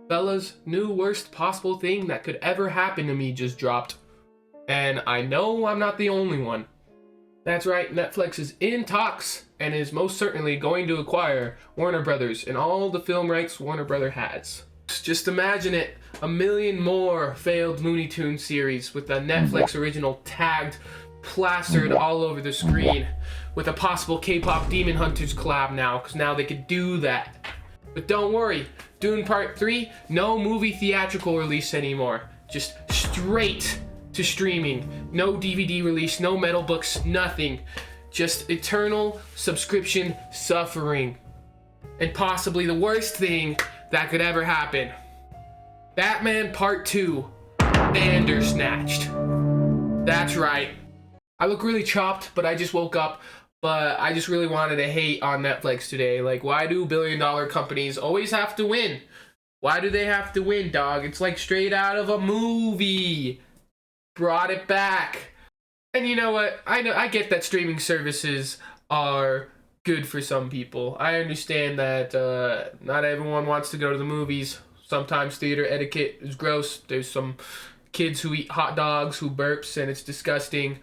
Fellas, new worst possible thing that could ever happen to me just dropped. And I know I'm not the only one. That's right, Netflix is in talks and is most certainly going to acquire Warner Brothers and all the film rights Warner Brothers has. Just imagine it, a million more failed Looney Tunes series with a Netflix original tagged, plastered all over the screen, with a possible K-pop Demon Hunters collab now, because now they could do that. But don't worry, Dune Part 3, no movie theatrical release anymore. Just straight to streaming. No DVD release, no metal books, nothing. Just eternal subscription suffering. And possibly the worst thing that could ever happen. Batman Part 2, Bandersnatched. That's right. I look really chopped, but I just woke up. But I just really wanted to hate on Netflix today. Like, why do billion-dollar companies always have to win? Why do they have to win, dog? It's like straight out of a movie. Brought it back. And you know what? I get that streaming services are good for some people. I understand that not everyone wants to go to the movies. Sometimes theater etiquette is gross. There's some kids who eat hot dogs, who burps, and it's disgusting.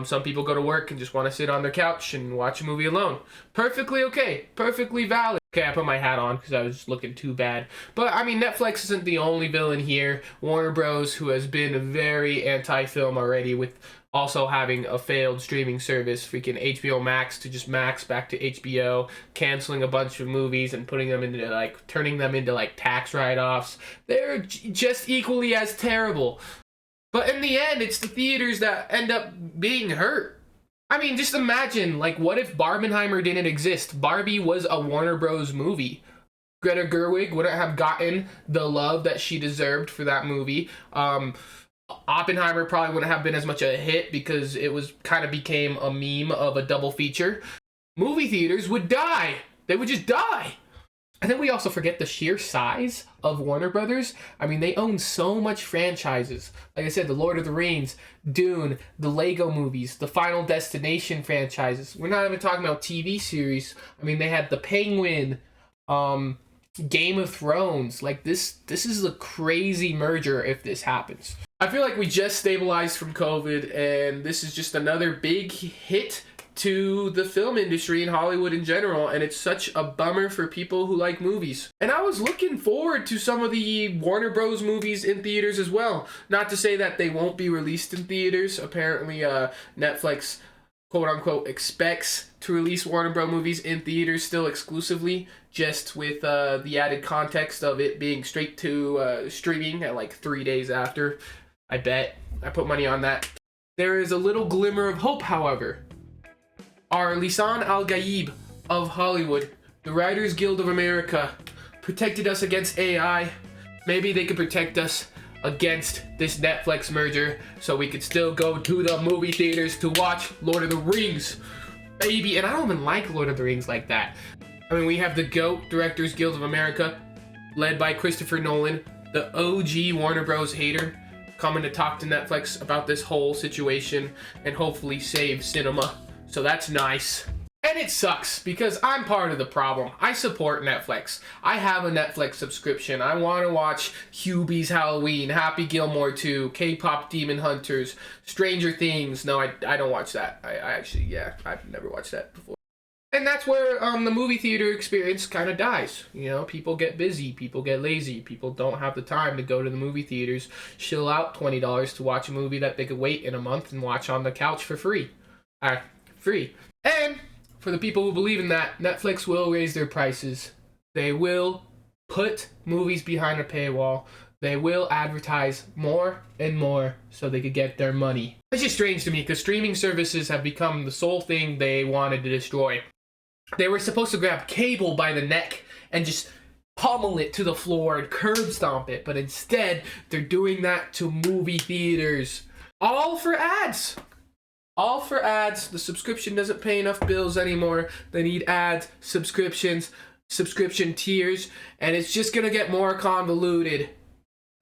Some people go to work and just want to sit on their couch and watch a movie alone. Perfectly okay. Perfectly valid. Okay, I put my hat on because I was looking too bad. But, I mean, Netflix isn't the only villain here. Warner Bros., who has been very anti-film already with also having a failed streaming service, freaking HBO Max to just Max back to HBO, canceling a bunch of movies and putting them into, like, turning them into, like, tax write-offs. They're just equally as terrible. But in the end, it's the theaters that end up being hurt. I mean, just imagine, like, what if Barbenheimer didn't exist? Barbie was a Warner Bros. Movie. Greta Gerwig wouldn't have gotten the love that she deserved for that movie. Oppenheimer probably wouldn't have been as much a hit because it was kind of became a meme of a double feature. Movie theaters would die. They would just die. I think we also forget the sheer size of Warner Brothers. I mean, they own so much franchises. Like I said, the Lord of the Rings, Dune, the Lego movies, the Final Destination franchises. We're not even talking about TV series. I mean, they had The Penguin, Game of Thrones. Like, this is a crazy merger if this happens. I feel like we just stabilized from COVID, and this is just another big hit to the film industry and Hollywood in general, and it's such a bummer for people who like movies. And I was looking forward to some of the Warner Bros. Movies in theaters as well. Not to say that they won't be released in theaters. Apparently, Netflix, quote-unquote, expects to release Warner Bros. Movies in theaters still exclusively, just with the added context of it being straight to streaming at like 3 days after. I bet. I put money on that. There is a little glimmer of hope, however. Our Lisan Al-Gaib of Hollywood, the Writers Guild of America, protected us against AI. Maybe they could protect us against this Netflix merger so we could still go to the movie theaters to watch Lord of the Rings. Baby, and I don't even like Lord of the Rings like that. I mean, we have the GOAT, Directors Guild of America, led by Christopher Nolan, the OG Warner Bros. Hater, coming to talk to Netflix about this whole situation and hopefully save cinema. So that's nice. And it sucks because I'm part of the problem. I support Netflix. I have a Netflix subscription. I want to watch Hubie's Halloween, Happy Gilmore 2, K-pop Demon Hunters, Stranger Things. No, I don't watch that. I actually, yeah, I've never watched that before. And that's where the movie theater experience kind of dies. You know, people get busy, people get lazy, people don't have the time to go to the movie theaters, shill out $20 to watch a movie that they could wait in a month and watch on the couch for free. Free. And for the people who believe in that, Netflix will raise their prices. They will put movies behind a paywall. They will advertise more and more so they could get their money. It's just strange to me because streaming services have become the sole thing they wanted to destroy. They were supposed to grab cable by the neck and just pummel it to the floor and curb stomp it, but instead they're doing that to movie theaters. All for ads. All for ads. The subscription doesn't pay enough bills anymore. They need ads, subscriptions, subscription tiers, and it's just gonna get more convoluted.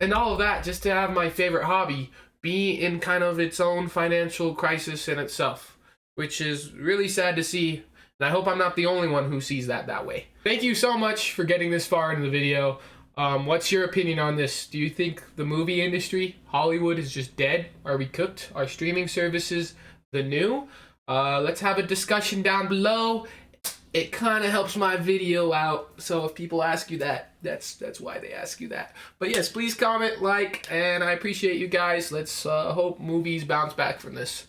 And all of that just to have my favorite hobby be in kind of its own financial crisis in itself, which is really sad to see. And I hope I'm not the only one who sees that way. Thank you so much for getting this far into the video. What's your opinion on this? Do you think the movie industry, Hollywood, is just dead? Are we cooked? Are streaming services the new? Let's have a discussion down below. It kind of helps my video out, so if people ask you that, that's why they ask you that. But yes, please comment, like, and I appreciate you guys. Let's hope movies bounce back from this.